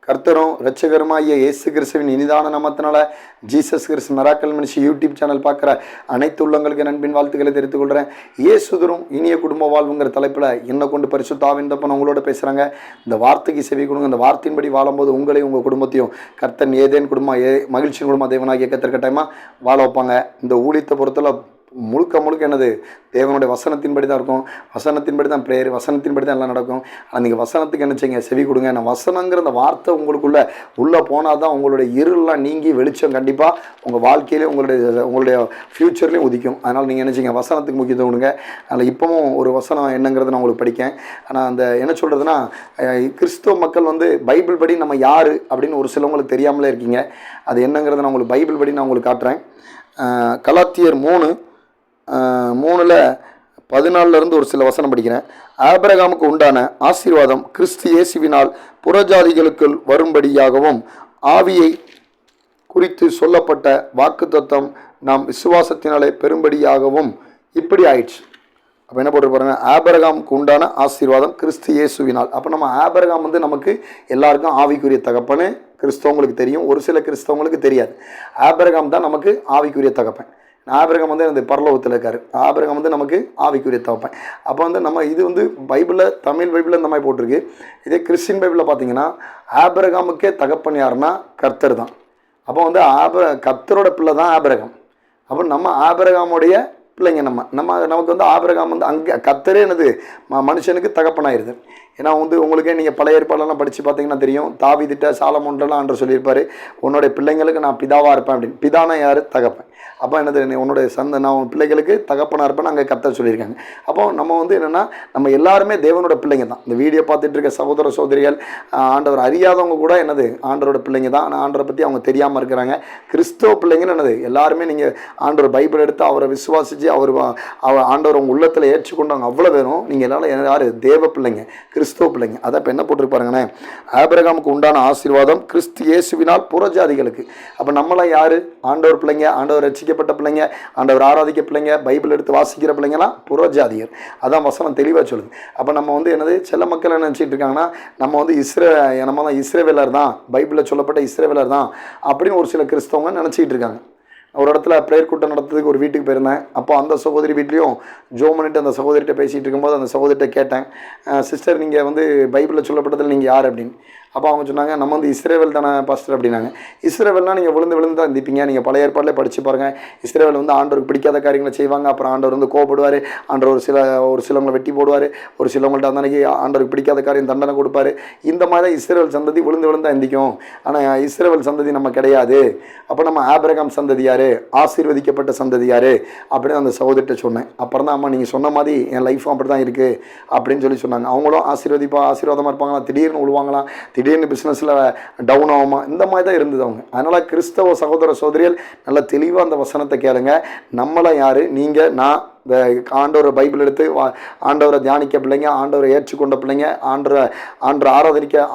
கர்த்தரும் இரட்சகருமாகிய இயேசு கிறிஸ்துவின் இனிதான நாமத்தினால ஜீசஸ் கிறிஸ்து மிராக்கிள் மினிஸ்ட்ரி யூடியூப் சேனல் பார்க்குற அனைத்து உள்ளங்களுக்கு நண்பின் வாழ்த்துக்களை தெரிவித்துக் கொள்கிறேன். இயேசுதரும் இனிய குடும்ப வாழ்வுங்கிற தலைப்பில் என்ன கொண்டு பரிசுத்த ஆவியின்றப்ப உங்களோட பேசுகிறாங்க. இந்த வார்த்தைக்கு செவி கொடுங்க. இந்த வார்த்தையின்படி வாழும்போது உங்களையும் உங்கள் குடும்பத்தையும் கர்த்தன் ஏதேன் குடும்பம் மகிழ்ச்சியின் குடும்பம் தேவனாகிய கர்த்தர் கட்டாயமாக வாழ வைப்பாங்க. இந்த ஊழியத்தை பொறுத்தல முழுக்க என்னது தேவனுடைய வசனத்தின்படி தான் இருக்கும். வசனத்தின்படி தான் ப்ரேயர், வசனத்தின்படி தான் எல்லாம் நடக்கும். ஆனால் நீங்கள் வசனத்துக்கு என்ன செய்யுங்க, செவி கொடுங்க. நான் வசனங்கிற அந்த வார்த்தை உள்ளே போனால் தான் உங்களுடைய இருளெலாம் நீங்கி வெளிச்சம் கண்டிப்பாக உங்கள் வாழ்க்கையிலே உங்களுடைய ஃப்யூச்சர்லேயும் உதிக்கும். அதனால் நீங்கள் என்ன செய்யுங்க, வசனத்துக்கு முக்கியத்துவம் கொடுங்க. அதில் இப்போவும் ஒரு வசனம் என்னங்கிறத நான் உங்களுக்கு படிக்கேன். ஆனால் அந்த என்ன சொல்கிறதுனா, கிறிஸ்துவ மக்கள் பைபிள் படி நம்ம யார் அப்படின்னு ஒரு சிலவங்களுக்கு தெரியாமலே இருக்கீங்க. அது என்னங்கிறத நான் உங்களுக்கு பைபிள் படி நான் உங்களுக்கு காட்டுறேன். கலாத்தியர் 3:14 ஒரு சில வசனம் படிக்கிறேன். ஆபிரகாமுக்கு உண்டான ஆசீர்வாதம் கிறிஸ்து இயேசுவினால் புறஜாதிகளுக்குள் வரும்படியாகவும் ஆவியை குறித்து சொல்லப்பட்ட வாக்குத்தத்தம் நாம் விசுவாசத்தினாலே பெரும்படியாகவும் இப்படி ஆயிடுச்சு. அப்போ என்ன போட்டு பாருங்க, ஆபிரகாமுக்கு உண்டான ஆசீர்வாதம் கிறிஸ்து இயேசுவினால். அப்போ நம்ம ஆபிரகாம் நமக்கு எல்லாருக்கும் ஆவிக்குரிய தகப்பன்னு கிறிஸ்தவங்களுக்கு தெரியும், ஒரு சில கிறிஸ்தவங்களுக்கு தெரியாது. ஆபிரகாம் தான் நமக்கு ஆவிக்குரிய தகப்பன். ஆபிரகாம் இந்த பரலோகத்தில் இருக்காரு. ஆபிரகாம் நமக்கு ஆவிக்குரிய தகப்பன். அப்போ நம்ம இது பைபிளில், தமிழ் பைபிளில் இந்த மாதிரி போட்டிருக்கு. இதே கிறிஸ்டின் பைபிளில் பார்த்தீங்கன்னா ஆபிரகாமுக்கே தகப்பன் யாருன்னா கர்த்தர் தான். அப்போ கர்த்தரோட பிள்ளை தான் ஆபிரகாம். அப்போ நம்ம ஆபிரகாமுடைய பிள்ளைங்க. நமக்கு ஆபிரகாம் அங்கே கர்த்தரே மனுஷனுக்கு தகப்பனாயிருது. ஏன்னா உங்களுக்கே நீங்கள் பழைய ஏற்பாடெல்லாம் படித்து பார்த்தீங்கன்னா தெரியும். தாவீதுட்ட சாலமோன்லாம் ஆண்டவர் சொல்லியிருப்பார், உன்னுடைய பிள்ளைங்களுக்கு நான் பிதாவாக இருப்பேன் அப்படின்னு. பிதானா யார்? தகப்பன். அப்போ உன்னுடைய நான் உன் பிள்ளைகளுக்கு தகப்பனாக இருப்பேன்னு அங்கே கர்த்தர் சொல்லியிருக்காங்க. அப்போ நம்ம என்னென்னா, நம்ம எல்லாருமே தேவனோட பிள்ளைங்க தான். இந்த வீடியோ பார்த்துட்டு இருக்க சகோதர சகோதரிகள், ஆண்டவர் அறியாதவங்க கூட ஆண்டவரோட பிள்ளைங்க தான். ஆனால் ஆண்டவரை பற்றி அவங்க தெரியாமல் இருக்கிறாங்க. கிறிஸ்தவ பிள்ளைங்கன்னு எல்லாருமே நீங்கள் ஆண்டவர் பைபிள் எடுத்து அவரை விசுவாசித்து அவர் ஆண்டவர் உங்கள் உள்ளத்தில் ஏற்றுக்கொண்டாங்க. அவ்வளோ வேணும். நீங்கள் எல்லாரும் யார்? தேவ பிள்ளைங்க, கிறிஸ்தவ பிள்ளைங்க. அதான் இப்போ என்ன போட்டிருப்பாருங்கண்ணே, ஆபிரகாமுக்கு உண்டான ஆசீர்வாதம் கிறிஸ்து இயேசுவினால் புறஜாதிகளுக்கு. அப்போ நம்மளாம் யார்? ஆண்டவர் பிள்ளைங்க, ஆண்டவர் ரட்சிக்கப்பட்ட பிள்ளைங்க, ஆண்டவர் ஆராதிக்க பிள்ளைங்க, பைபிள் எடுத்து வாசிக்கிற பிள்ளைங்கலாம் புறஜாதியர். அதான் வசனம் தெளிவாக சொல்லுது. அப்போ நம்ம என்னது, சில மக்கள் என்ன நினச்சிட்டு இருக்காங்கன்னா, நம்ம நம்ம தான் இஸ்ரவேலர் தான், பைபிளில் சொல்லப்பட்ட இஸ்ரவேலர் தான் அப்படின்னு ஒரு சில கிறிஸ்தவங்க நினச்சிக்கிட்டு இருக்காங்க. ஒரு இடத்துல ப்ரேயர் கூட்டம் நடத்துறதுக்கு ஒரு வீட்டுக்கு போயிருந்தேன். அப்போ அந்த சகோதரி வீட்லேயும் ஜோம் பண்ணிட்டு அந்த சகோதரிகிட்ட பேசிகிட்டு இருக்கும்போது அந்த சகோதரிகிட்ட கேட்டேன், சிஸ்டர் நீங்கள் பைபிளில் சொல்லப்பட்டதில் நீங்கள் யார் அப்படின்னு. அப்போ அவங்க சொன்னாங்க, நம்ம இஸ்ரவேல் தானே பாஸ்டர் அப்படின்னாங்க. இஸ்ரவேல்னால் நீங்கள் விழுந்து தான் இருந்திப்பீங்க. நீங்கள் பழைய ஏற்பாட்டிலே படித்து பாருங்கள். இஸ்ரவேல் ஆண்டவருக்கு பிடிக்காத காரியங்களை செய்வாங்க. அப்புறம் ஆண்டவர் கோவப்படுவார். ஆண்டவர் ஒரு சிலவங்களை வெட்டி போடுவார். ஒரு சிலவங்கள்ட்ட அன்னைக்கு ஆண்டவருக்கு பிடிக்காத காரியம் தண்டனை கொடுப்பார். இந்த மாதிரி தான் இஸ்ரவேல் சந்ததி விழுந்து தான் எந்திக்கும். ஆனால் இஸ்ரவேல் சந்ததி நம்ம கிடையாது. அப்போ நம்ம ஆபிரகாம் சந்ததி யார்? ஆசீர்வதிக்கப்பட்ட சந்ததி யார் அப்படின்னு அந்த சகோதரிட்ட சொன்னேன். அப்புறம் தான், அம்மா நீங்கள் சொன்ன மாதிரி என் லைஃப்பும் அப்படி தான் இருக்குது அப்படின்னு சொன்னாங்க. அவங்களும் ஆசீர்வாதமாக இருப்பாங்களா, திடீர்னு விழுவாங்களாம், திடீர்னு பிஸ்னஸில் டவுன் ஆகுமா, இந்த மாதிரி தான் இருந்தது அவங்க. அதனால் கிறிஸ்தவ சகோதர சகோதரிகள் நல்லா தெளிவாக அந்த வசனத்தை கேளுங்க. நம்மளாம் யார்? நீங்கள், நான், இந்த ஆண்டவரை பைபிள் எடுத்து ஆண்டவரை தியானிக்க பிள்ளைங்க, ஆண்டவரை ஏற்றுக்கொண்ட பிள்ளைங்க, ஆண்டரை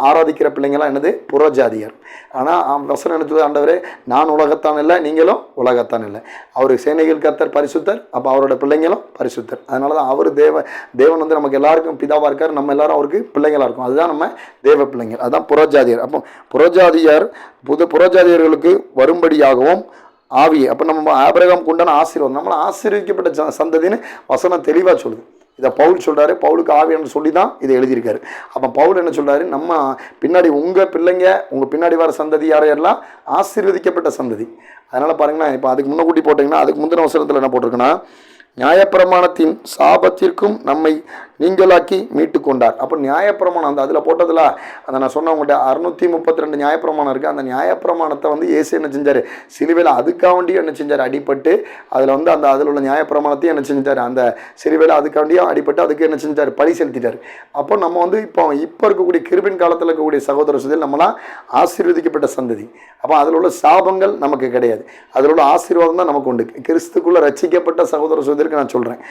ஆராதிக்கிற பிள்ளைங்களாம் என்னது? புறஜாதியர். ஆனால் வசனம் எடுத்தது, ஆண்டவரே நான் உலகத்தான் இல்லை, நீங்களும் உலகத்தான் இல்லை. அவர் சேனைகள் கர்த்தர் பரிசுத்தர். அப்போ அவரோட பிள்ளைங்களும் பரிசுத்தர். அதனால தான் அவர் தேவன் நமக்கு எல்லாருக்கும் பிதாவாக இருக்கார். நம்ம எல்லாரும் அவருக்கு பிள்ளைங்களாக இருக்கும். அதுதான் நம்ம தேவ பிள்ளைங்கள். அதுதான் புறஜாதியர். அப்போ புறஜாதியர்களுக்கு வரும்படியாகவும் ஆவியை. அப்போ நம்ம ஆபிரகாமுக்கு உண்டான ஆசீர்வாதம், நம்மளை ஆசீர்வதிக்கப்பட்ட சந்ததின்னு வசனம் தெளிவாக சொல்லுது. இதை பவுல் சொல்கிறாரு. பவுலுக்கு ஆவியானவர் சொல்லி தான் இதை எழுதியிருக்காரு. அப்போ பவுல் என்ன சொல்கிறாரு, நம்ம பின்னாடி உங்கள் பிள்ளைங்க, உங்கள் பின்னாடி வர சந்ததி யாரெல்லாம் ஆசீர்வதிக்கப்பட்ட சந்ததி. அதனால் பாருங்கன்னா, இப்போ அதுக்கு முன்னக்கூட்டி போட்டிங்கன்னா, அதுக்கு முந்தின வசனத்தில் என்ன போட்டிருக்குன்னா, நியாயப்பிரமாணத்தின் சாபத்திற்கும் நம்மை நீங்களாக்கி மீட்டு கொண்டார். அப்போ நியாயப்பிரமாணம் அதில் போட்டதில் நான் சொன்ன உங்கள்கிட்ட 632 நியாயப்பிரமாணம் இருக்குது. அந்த நியாயப்பிரமாணத்தை இயேசு என்ன செஞ்சார்? சிலுவையில் அதுக்காண்டியும் என்ன செஞ்சார்? அடிபட்டு அதில் அதில் உள்ள நியாயப்பிரமாணத்தையும் என்ன செஞ்சார்? அந்த சிலுவையில் அதுக்காண்டியும் அடிபட்டு அதுக்கு என்ன செஞ்சார்? பழி செலுத்திட்டார். அப்போ நம்ம இப்போ இருக்கக்கூடிய கிருபின் காலத்தில் இருக்கக்கூடிய சகோதர சகோதரிகள் நம்மளாம் ஆசீர்வதிக்கப்பட்ட சந்ததி. அப்போ அதில் உள்ள சாபங்கள் நமக்கு கிடையாது. அதில் உள்ள ஆசீர்வாதம் தான் நமக்கு உண்டு. கிறிஸ்துக்குள்ளே ரட்சிக்கப்பட்ட சகோதர சகோதரிகள் சகோதரருக்கு நான் சொல்கிறேன்.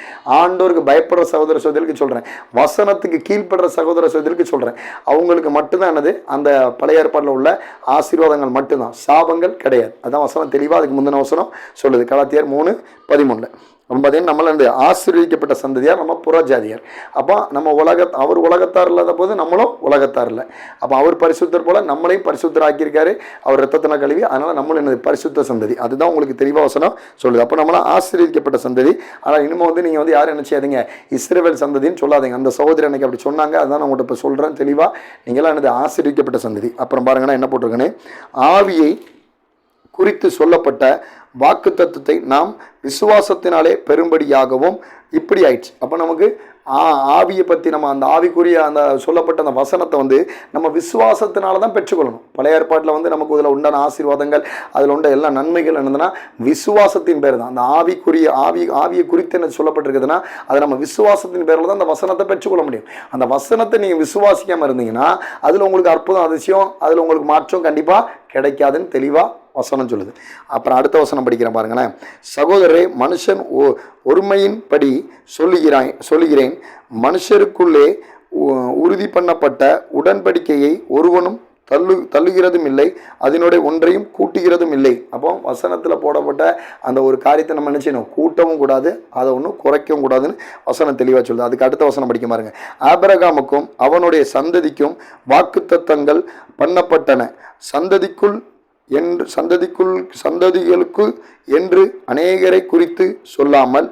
ஆண்டோருக்கு பயப்படுற சகோதர சகோதரிக்கு சொல்கிறேன். வசனத்துக்கு கீழ்ப்படுற சகோதர சகோதரிக்கு சொல்கிறேன். அவங்களுக்கு மட்டும்தான் என்னது அந்த பழைய ஏற்பாட்டில் உள்ள ஆசீர்வாதங்கள் மட்டும்தான், சாபங்கள் கிடையாது. அதான் வசனம் தெளிவாக அதுக்கு முந்தின வசனம் சொல்லுது. கலாத்தியர் 3:13. பார்த்தீங்கன்னா நம்மள இந்த ஆசீர்வதிக்கப்பட்ட சந்ததியார், நம்ம புறஜாதியார். அப்போ நம்ம அவர் உலகத்தார் இல்லாத போது நம்மளும் உலகத்தார் இல்லை. அப்போ அவர் பரிசுத்தர் போல நம்மளையும் பரிசுத்தர் ஆக்கியிருக்காரு, அவர் ரத்தத்தின கழுவி. அதனால நம்மளும் என்னது பரிசுத்த சந்ததி. அதுதான் உங்களுக்கு தெளிவாக வசனம் சொல்லுது. அப்போ நம்மளாம் ஆசீர்வதிக்கப்பட்ட சந்ததி. ஆனால் இனிமேல் வந்து நீங்கள் வந்து யாரும் என்ன செய்யாதீங்க, இஸ்ரவேல் சந்ததின்னு சொல்லாதீங்க. அந்த சகோதரி எனக்கு அப்படி சொன்னாங்க, அதுதான் நான் உங்கள்கிட்ட இப்போ சொல்கிறேன் தெளிவாக. நீங்களாம் என்னது ஆசீர்வதிக்கப்பட்ட சந்ததி. அப்புறம் பாருங்கன்னா என்ன போட்டிருக்கேன்னு, ஆவியை குறித்து சொல்லப்பட்ட வாக்கு தத்துவத்தை நாம் விசுவாசத்தினாலே பெரும்படியாகவும் இப்படி ஆயிடுச்சு. அப்போ நமக்கு ஆவியை பற்றி நம்ம அந்த ஆவிக்குரிய அந்த சொல்லப்பட்ட அந்த வசனத்தை வந்து நம்ம விசுவாசத்தினால தான் பெற்றுக்கொள்ளணும். பழைய ஏற்பாட்டில் வந்து நமக்கு இதில் உண்டான ஆசீர்வாதங்கள், அதில் உண்ட எல்லா நன்மைகள் என்னதுன்னா விசுவாசத்தின் பேர் தான். அந்த ஆவியை குறித்து என்ன சொல்லப்பட்டிருக்குதுன்னா அது நம்ம விசுவாசத்தின் பேரில் தான் அந்த வசனத்தை பெற்றுக்கொள்ள முடியும். அந்த வசனத்தை நீங்கள் விசுவாசிக்காமல் இருந்தீங்கன்னா அதில் உங்களுக்கு அற்புதம், அதிசயம், அதில் உங்களுக்கு மாற்றம் கண்டிப்பாக கிடைக்காதுன்னு தெளிவாக வசனம் சொல்லுது. அப்புறம் அடுத்த வசனம் படிக்கிறேன் பாருங்களேன். சகோதரரே, மனுஷன் ஒருமையின்படி சொல்லுகிறேன், மனுஷருக்குள்ளே உறுதி பண்ணப்பட்ட உடன்படிக்கையை ஒருவனும் தள்ளுகிறதும் இல்லை, அதனுடைய ஒன்றையும் கூட்டுகிறதும் இல்லை. அப்போ வசனத்தில் போடப்பட்ட அந்த ஒரு காரியத்தை நம்ம என்ன செய்யணும், கூட்டவும் கூடாது, அதை ஒன்றும் குறைக்கவும் கூடாதுன்னு வசனம் தெளிவாக சொல்லுது. அதுக்கு அடுத்த வசனம் படிக்க பாருங்க. ஆபிரகாமுக்கும் அவனுடைய சந்ததிக்கும் வாக்குத்தத்தங்கள் பண்ணப்பட்டன, சந்ததிகளுக்கு என்று அநேகரை குறித்து சொல்லாமல்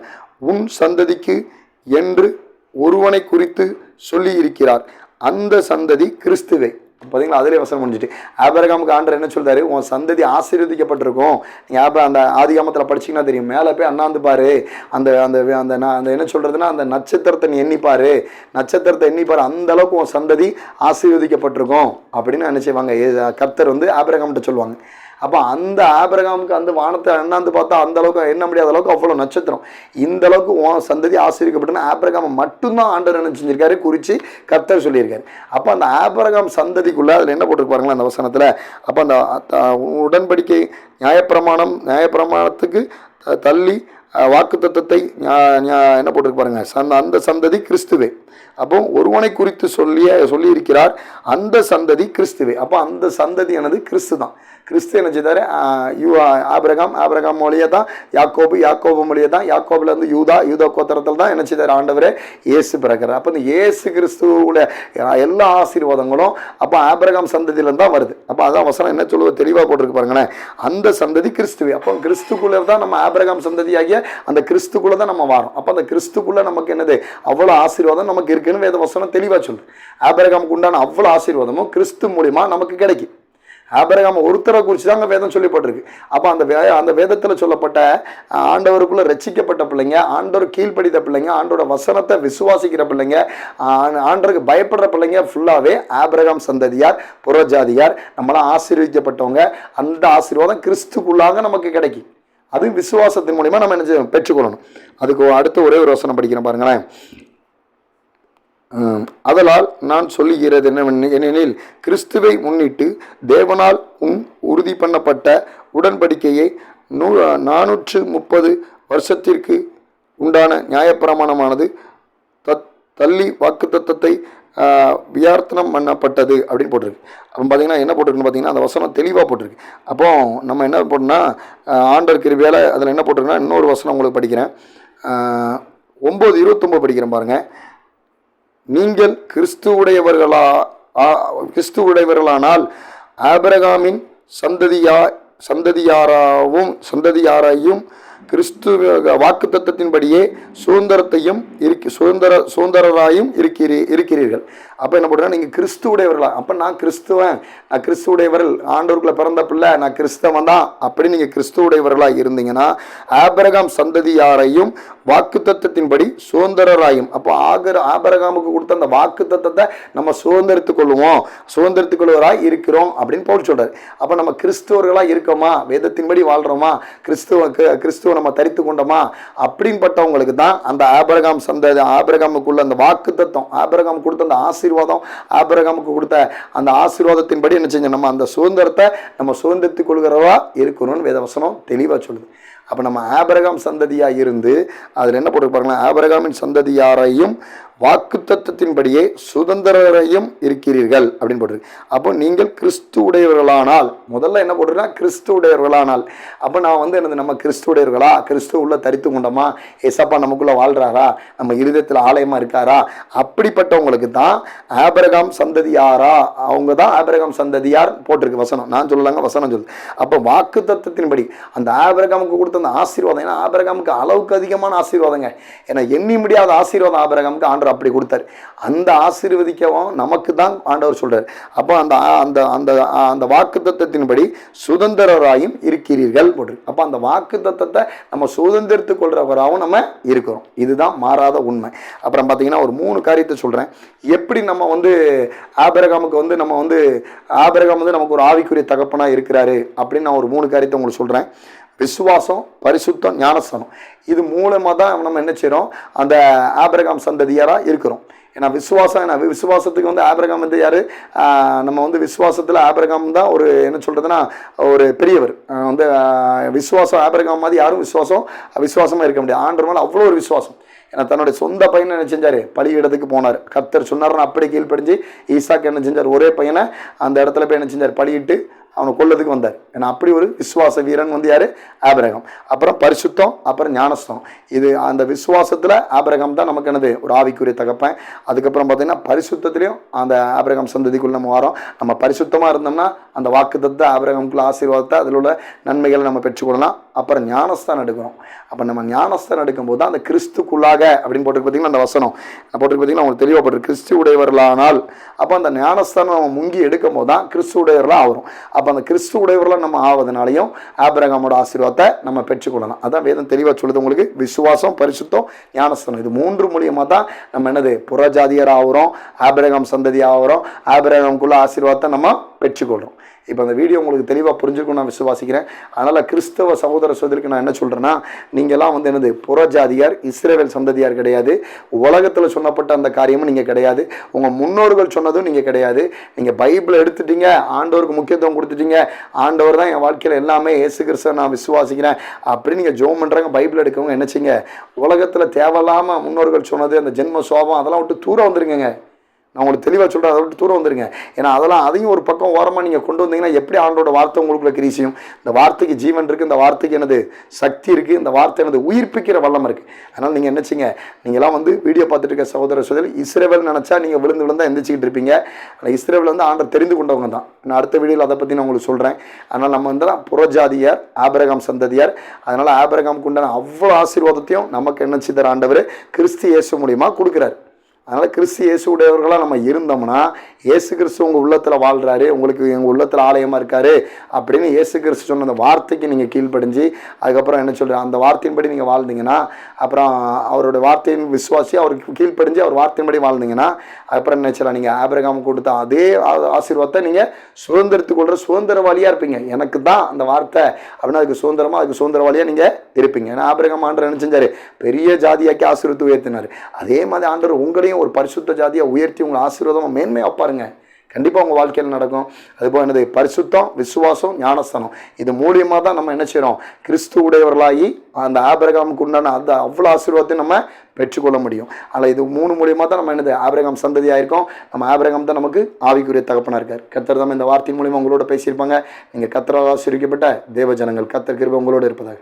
உன் சந்ததிக்கு என்று ஒருவனை குறித்து சொல்லி இருக்கிறார். அந்த சந்ததி கிறிஸ்துவே. பார்த்தீங்களா, அதிலே வசனம் முடிஞ்சிட்டு. ஆபிரகாமுக்கு ஆண்டவர் என்ன சொல்றாரு, உன் சந்ததி ஆசீர்வதிக்கப்பட்டிருக்கும். நீங்கள் அந்த ஆதிகாமத்தில் படிச்சிங்கன்னா தெரியும். மேலே போய் அண்ணாந்து பாரு, அந்த அந்த அந்த என்ன சொல்றதுன்னா அந்த நட்சத்திரத்தை நீ எண்ணிப்பாரு, நட்சத்திரத்தை எண்ணிப்பாரு, அந்த அளவுக்கு உன் சந்ததி ஆசீர்வதிக்கப்பட்டிருக்கும் அப்படின்னு என்ன செய்வாங்க, கர்த்தர் வந்து ஆபிரகாம்கிட்ட சொல்லுவாங்க. அப்போ அந்த ஆபிரகாமுக்கு அந்த வானத்தை அண்ணாந்து பார்த்தா அந்த அளவுக்கு எண்ண முடியாத அளவுக்கு அவ்வளோ நட்சத்திரம், இந்த அளவுக்கு உன் சந்ததி ஆசீர்வதிக்கப்பட்டுன்னு ஆபிரகாம் மட்டும்தான் ஆண்டவர் என்ன செஞ்சிருக்காரு, குறித்து கர்த்தர் சொல்லியிருக்காரு. அப்போ அந்த ஆபிரகாம் சந்ததிக்குள்ளே அதில் என்ன போட்டிருப்பாருங்களா அந்த வசனத்தில். அப்போ அந்த உடன்படிக்கை நியாயப்பிரமாணத்துக்கு தள்ளி வாக்கு தத்தத்தை என்ன போட்டிருக்கு பாருங்க, அந்த சந்ததி கிறிஸ்துவே. அப்போ ஒருவனை குறித்து சொல்லியிருக்கிறார், அந்த சந்ததி கிறிஸ்துவே. அப்போ அந்த சந்ததி எனது கிறிஸ்து தான். கிறிஸ்து என்ன செய்தாரு, ஆபிரகாம் மொழியை தான் யாக்கோபு மொழியை தான், யாக்கோபுலேருந்து யூதா கோத்திரத்தில் தான் என்ன செய்தார், ஆண்டவரே இயேசு பிறக்கிறார். அப்போ இந்த இயேசு கிறிஸ்துவோட எல்லா ஆசீர்வாதங்களும் அப்போ ஆபிரகாம் சந்ததியிலேருந்து தான் வருது. அப்போ அதான் வசனம் என்ன சொல்லுவது தெளிவாக போட்டிருக்கு பாருங்களேன், அந்த சந்ததி கிறிஸ்துவே. அப்போ கிறிஸ்துக்குள்ளே தான் நம்ம ஆபிரகாம் சந்ததியாகிய அந்த கிறிஸ்துக்குள்ளே தான் நம்ம வரோம். அப்போ அந்த கிறிஸ்துக்குள்ளே நமக்கு என்னது அவ்வளோ ஆசீர்வாதம் நமக்கு இருக்குன்னு வேத வசனம் தெளிவாக சொல்லுது. ஆபிரகாமுக்கு உண்டான அவ்வளோ ஆசீர்வாதமும் கிறிஸ்து மூலிமா நமக்கு கிடைக்கும். ஆபிரகாம் ஒருத்தரை குறித்து தான் அங்கே வேதம் சொல்லப்பட்டிருக்கு. அப்போ அந்த வேதத்தில் சொல்லப்பட்ட ஆண்டவருக்குள்ளே ரட்சிக்கப்பட்ட பிள்ளைங்க, ஆண்டவர் கீழ்ப்படித்த பிள்ளைங்க, ஆண்டோட வசனத்தை விசுவாசிக்கிற பிள்ளைங்க, ஆண்டவருக்கு பயப்படுற பிள்ளைங்க ஃபுல்லாகவே ஆபிரகாம் சந்ததியார், புறஜாதியார், நம்மளாம் ஆசீர்வதிக்கப்பட்டவங்க. அந்த ஆசீர்வாதம் கிறிஸ்துக்குள்ளாக நமக்கு கிடைக்கும். அது விசுவாசத்தின் மூலிமா நம்ம என்ன பெற்றுக்கொள்ளணும். அதுக்கு அடுத்து ஒரே ஒரு வசனம் படிக்கிறேன் பாருங்களேன். அதனால் நான் சொல்லுகிறது என்னவெனில், கிறிஸ்துவை முன்னிட்டு தேவனால் உறுதி பண்ணப்பட்ட உடன்படிக்கையை 430 வருஷத்திற்கு உண்டான நியாயப்பிரமாணமானது தள்ளி வாக்கு தத்தத்தை வியார்த்தனம் பண்ணப்பட்டது அப்படின்னு போட்டிருக்கு. அப்போ பார்த்தீங்கன்னா என்ன போட்டிருக்குன்னு பார்த்தீங்கன்னா அந்த வசனம் தெளிவாக போட்டிருக்கு. அப்போ நம்ம என்ன போட்டோம்னா ஆண்டவர் கிருபையால அதில் என்ன போட்டிருக்குன்னா இன்னொரு வசனம் உங்களுக்கு படிக்கிறேன், 9:29 படிக்கிறேன் பாருங்கள். நீங்கள் கிறிஸ்துவுடையவர்களானால் ஆபிரகாமின் சந்ததியாரையும் கிறிஸ்து வாக்கு தத்தத்தின்படியே சுதந்திரராயும் இருக்கிறீர்கள். அப்போ என்ன பண்ணுறேன், நீங்கள் கிறிஸ்துவுடையவர்களா, அப்போ நான் கிறிஸ்துவுடையவர்கள், ஆண்டவருக்குள்ள பிறந்த பிள்ளை, நான் கிறிஸ்தவன் தான் அப்படி நீங்கள் கிறிஸ்துவுடையவர்களாக இருந்தீங்கன்னா ஆபிரகாம் சந்ததியாரையும் வாக்கு தத்தத்தின்படி சுதந்திரராயும், அப்போ ஆபிரகாமுக்கு கொடுத்த அந்த வாக்கு தத்தத்தை நம்ம சுதந்திரத்துக் கொள்வராய் இருக்கிறோம் அப்படின்னு போட்டு சொல்றாரு. அப்போ நம்ம கிறிஸ்துவர்களாக இருக்கோமா, வேதத்தின்படி வாழ்கிறோமா, கிறிஸ்துவ நம்ம தரித்து கொண்டோமா அப்படின்பட்டவங்களுக்கு தான் அந்த ஆபிரகாமுக்குள்ள அந்த வாக்கு தத்தம், ஆபிரகாம் கொடுத்த அந்த ஆசீர்வாதம், ஆபிரகாமுக்கு கொடுத்த அந்த ஆசீர்வாதத்தின்படி என்ன செஞ்சோம், நம்ம அந்த சுதந்திரத்தை நம்ம சுதந்திரத்துக் கொள்கிறவா இருக்கணும்னு வேதவசனம் தெளிவாக சொல்லுது. அப்போ நம்ம ஆபிரகாம் சந்ததியாக இருந்து அதில் என்ன போட்டிருப்பாருன்னா, ஆபிரகாமின் சந்ததியாரையும் வாக்குத்தத்தத்தின்படியே சுதந்திரரையும் இருக்கிறீர்கள் அப்படின்னு போட்டிருக்கு. அப்போ நீங்கள் கிறிஸ்து உடையவர்களானால், முதல்ல என்ன போட்டிருக்கா, கிறிஸ்து உடையவர்களானால். அப்போ நான் வந்து என்னது, நம்ம கிறிஸ்து உடையவர்களா, கிறிஸ்து உள்ள தரித்து கொண்டோமா, ஏசப்பா நமக்குள்ள வாழ்றாரா, நம்ம இருதயத்தில் ஆலயமா இருக்காரா, அப்படிப்பட்டவங்களுக்கு தான் ஆபிரகாம் சந்ததியாரா, அவங்க தான் ஆபிரகாம் சந்ததியார் போட்டிருக்கு வசனம். நான் சொல்லலாங்க, வசனம் சொல்லுது. அப்போ வாக்குத்தத்தத்தின்படி அந்த ஆபிரகாமுக்கு கொடுத்த அந்த ஆசீர்வாதம், ஏன்னா ஆபிரகாமுக்கு அளவுக்கு அதிகமான ஆசீர்வாதங்க, ஏன்னா எண்ணி முடியாத ஆசீர்வாதம் ஆபிரகாமுக்கு ஆண்டவர் அப்படி கொடுத்தாரு. அந்த ஆசீர்வதிக்கவும் நமக்கு தான் ஆண்டவர் சொல்றாரு. அப்போ அந்த அந்த அந்த அந்த வாக்குத்தத்தத்தின்படி சுதந்திரராயும் இருக்கிறீர்கள் போட்டிருக்கு. அப்போ அந்த வாக்குத்தத்தத்தை நம்ம சுதந்திரத்துக் கொள்றவராகவும் நம்ம இருக்கிறோம். இதுதான் மாறாத உண்மை. அப்புறம் பார்த்தீங்கன்னா ஒரு 3 காரியத்தை சொல்றேன். எப்படி நம்ம வந்து ஆபிரகாமுக்கு வந்து நம்ம வந்து ஆபிரகாம் வந்து நமக்கு ஒரு ஆவிக்குரிய தகப்பனா இருக்கிறாரு அப்படின்னு நான் ஒரு 3 காரியத்தை உங்களுக்கு சொல்றேன். விசுவாசம், பரிசுத்தம், ஞானஸ்தானம். இது மூலமாக தான் நம்ம என்ன செய்கிறோம், அந்த ஆபிரகாம் சந்ததியாராக இருக்கிறோம். ஏன்னா விசுவாசம், ஏன்னா விசுவாசத்துக்கு வந்து ஆபிரகாம் வந்து யார், நம்ம வந்து விசுவாசத்தில் ஆபிரகாம் தான் ஒரு என்ன சொல்கிறதுனா ஒரு பெரியவர். வந்து விசுவாசம் ஆபிரகாம் மாதிரி யாரும் விசுவாசமாக இருக்க முடியாது. ஆண்டவர் மேலே அவ்வளோ ஒரு விசுவாசம். ஏன்னா தன்னுடைய சொந்த பையனை என்ன செஞ்சார், பலியிடத்துக்கு போனார். கர்த்தர் சொன்னார்னு அப்படி கீழ்ப்படிஞ்சு ஈசாக்கு என்ன செஞ்சார், ஒரே பையனை அந்த இடத்துல போய் என்ன செஞ்சார், பலியிட்டு அவனை கொல்லதுக்கு வந்தார். ஏன்னா அப்படி ஒரு விசுவாச வீரன் வந்து யார், ஆபிரகாம். அப்புறம் பரிசுத்தம், அப்புறம் ஞானஸ்தானம். இது அந்த விசுவாசத்தில் ஆபிரகாம் தான் நமக்கு என்னது, ஒரு ஆவிக்குரிய தகப்பன். அதுக்கப்புறம் பார்த்தீங்கன்னா பரிசுத்தத்திலையும் அந்த ஆபிரகாம் சந்ததிக்குள்ள நம்ம வரோம். நம்ம பரிசுத்தமாக இருந்தோம்னா அந்த வாக்குத்தத்தை, ஆபிரகாமுக்குள்ள ஆசீர்வாதத்தை, அதில் உள்ள நன்மைகளை நம்ம பெற்றுக்கொள்ளலாம். அப்புறம் ஞானஸ்தானம் எடுக்கிறோம். அப்போ நம்ம ஞானஸ்தானம் எடுக்கும்போது தான் அந்த கிறிஸ்துக்குள்ளாக அப்படின்னு போட்டுருக்கு பார்த்தீங்கன்னா, அந்த வசனம் போட்டுருக்கு பார்த்தீங்கன்னா உங்களுக்கு தெளிவாக போட்டுருக்கு, கிறிஸ்து உடையவர்களானால். அப்போ அந்த ஞானஸ்தானம் நம்ம முங்கி எடுக்கும் போது தான் கிறிஸ்து உடையவர்களாக ஆகிறோம். அப்போ அந்த கிறிஸ்து உடையவர்களாக நம்ம ஆவதனாலையும் ஆபிரகாமோட ஆசீர்வாதத்தை நம்ம பெற்றுக்கொள்ளலாம். அதான் வேதம் தெளிவாக சொல்லுது உங்களுக்கு. விசுவாசம், பரிசுத்தம், ஞானஸ்தானம், இது 3 மூலியமாக தான் நம்ம என்னது, புறஜாதியர் ஆகிறோம், ஆபிரகாம் சந்ததி ஆகிறோம், ஆபிரகாமுக்குள்ள ஆசீர்வாதத்தை நம்ம பெற்றுக்கொள்கிறோம். இப்போ அந்த வீடியோ உங்களுக்கு தெளிவாக புரிஞ்சுக்கணும் நான் விசுவாசிக்கிறேன். அதனால் கிறிஸ்தவ சகோதர சகோதரிக்கு நான் என்ன சொல்கிறேன்னா, நீங்கள்லாம் வந்து என்னது, புறஜாதியார், இஸ்ரவேல் சந்ததியார் கிடையாது. உலகத்தில் சொன்னப்பட்ட அந்த காரியமும் நீங்கள் கிடையாது. உங்கள் முன்னோர்கள் சொன்னதும் நீங்கள் கிடையாது. நீங்கள் பைபிளை எடுத்துட்டீங்க, ஆண்டவருக்கு முக்கியத்துவம் கொடுத்துட்டீங்க, ஆண்டவர் தான் என் வாழ்க்கையில் எல்லாமே, இயேசு கிறிஸ்துவை நான் விசுவாசிக்கிறேன் அப்படின்னு நீங்கள் ஜெபம் பண்ணுறாங்க. பைபிள் எடுக்கவங்க என்ன செய்யுங்க, உலகத்தில் தேவையில்லாமல் முன்னோர்கள் சொன்னது, அந்த ஜென்ம சோபம், அதெல்லாம் விட்டு தூரம் வந்துருங்க. நான் உங்களுக்கு தெளிவாக சொல்கிறேன், அதை விட்டு தூரம் வந்துருங்க. ஏன்னா அதையும் ஒரு பக்கம் ஓரமாக நீங்கள் கொண்டு வந்தீங்கன்னா எப்படி ஆண்டோட வார்த்தை உங்களுக்குள்ள கிரீசியும். இந்த வார்த்தைக்கு ஜீவன் இருக்குது, இந்த வார்த்தைக்கு என்னது சக்தி இருக்குது, இந்த வார்த்தை என்னது உயிர்ப்பிக்கிற வல்லம் இருக்குது. அதனால் நீங்கள் என்ன செய்யுங்க, நீங்களாம் வந்து வீடியோ பார்த்துட்டு இருக்க சகோதர சகோதரி, இஸ்ரவேல் நினச்சா நீங்கள் விழுந்தா எந்திரிச்சிக்கிட்டு இருப்பீங்க. ஆனால் இஸ்ரவேல் வந்து ஆண்டர் தெரிந்து கொண்டவங்க தான். நான் அடுத்த வீடியோவில் அதை பற்றி நான் உங்களுக்கு சொல்கிறேன். அதனால் நம்ம வந்து புறஜாதியார், ஆபிரகாம் சந்ததியார். அதனால் ஆபிரகாமுக்கு உண்டான அவ்வளோ ஆசீர்வாதத்தையும் நமக்கு என்ன செய்தார், ஆண்டவர் கிறிஸ்து இயேசு மூலியமாக கொடுக்குறாரு. அதனால் கிறிஸ்து இயேசு உடையவர்களாக நம்ம இருந்தோம்னா, இயேசு கிறிஸ்து உங்கள் உள்ளத்தில் வாழ்கிறாரு, உங்களுக்கு எங்கள் உள்ளத்தில் ஆலயமாக இருக்காரு அப்படின்னு இயேசு கிறிஸ்து சொன்ன அந்த வார்த்தைக்கு நீங்கள் கீழ்ப்படிஞ்சு, அதுக்கப்புறம் என்ன சொல்கிற அந்த வார்த்தையின்படி நீங்கள் வாழ்ந்தீங்கன்னா, அப்புறம் அவரோட வார்த்தையின் விசுவாசி, அவருக்கு கீழ்ப்படிஞ்சு அவர் வார்த்தையின்படி வாழ்ந்தீங்கன்னா, அதுக்கப்புறம் என்ன செய்யலாம், நீங்கள் ஆபிரகாம் கொடுத்த அதே ஆசீர்வாதத்தை நீங்கள் சுதந்திரத்துக்கு கொள்கிற சுதந்திரவாளியாக இருப்பீங்க. எனக்கு தான் அந்த வார்த்தை அப்படின்னா அதுக்கு சுதந்திரமாக, அதுக்கு சுதந்திரவாளியாக நீங்கள் இருப்பீங்க. ஏன்னா ஆபிரகாம் ஆண்டவர் என்ன செஞ்சார், பெரிய ஜாதியாக்கி ஆசீர்வத்து உயர்த்தினார். அதே மாதிரி ஆண்டவர் உங்களையும் ஒரு பரிசுத்த ஜாதியாக உயர்த்தி உங்களை ஆசீர்வாதமாக மேன்மையாக வைப்பாருங்க. கண்டிப்பாக உங்கள் வாழ்க்கையில் நடக்கும். அதுபோல் என்னது, பரிசுத்தம், விசுவாசம், ஞானஸ்தானம், இது மூலியமாக தான் நம்ம என்ன செய்கிறோம், கிறிஸ்து உடையவர்களாகி அந்த ஆபிரகாமுக்கு உண்டான அந்த அவ்வளோ ஆசீர்வாதத்தை நம்ம பெற்றுக்கொள்ள முடியும். ஆனால் இது 3 மூலியமாக தான் நம்ம என்னது, ஆபிரகாம் சந்ததியாக இருக்கோம். நம்ம ஆபிரகாம் தான் நமக்கு ஆவிக்குரிய தகப்பனாக இருக்கார். கர்த்தர் தான் இந்த வார்த்தையின் மூலியமாக உங்களோட பேசியிருப்பாங்க. நீங்கள் கர்த்தரால் ஆசீர்வதிக்கப்பட்ட தேவ ஜனங்கள். கர்த்தர் கிருபை உங்களோடு இருப்பதாக.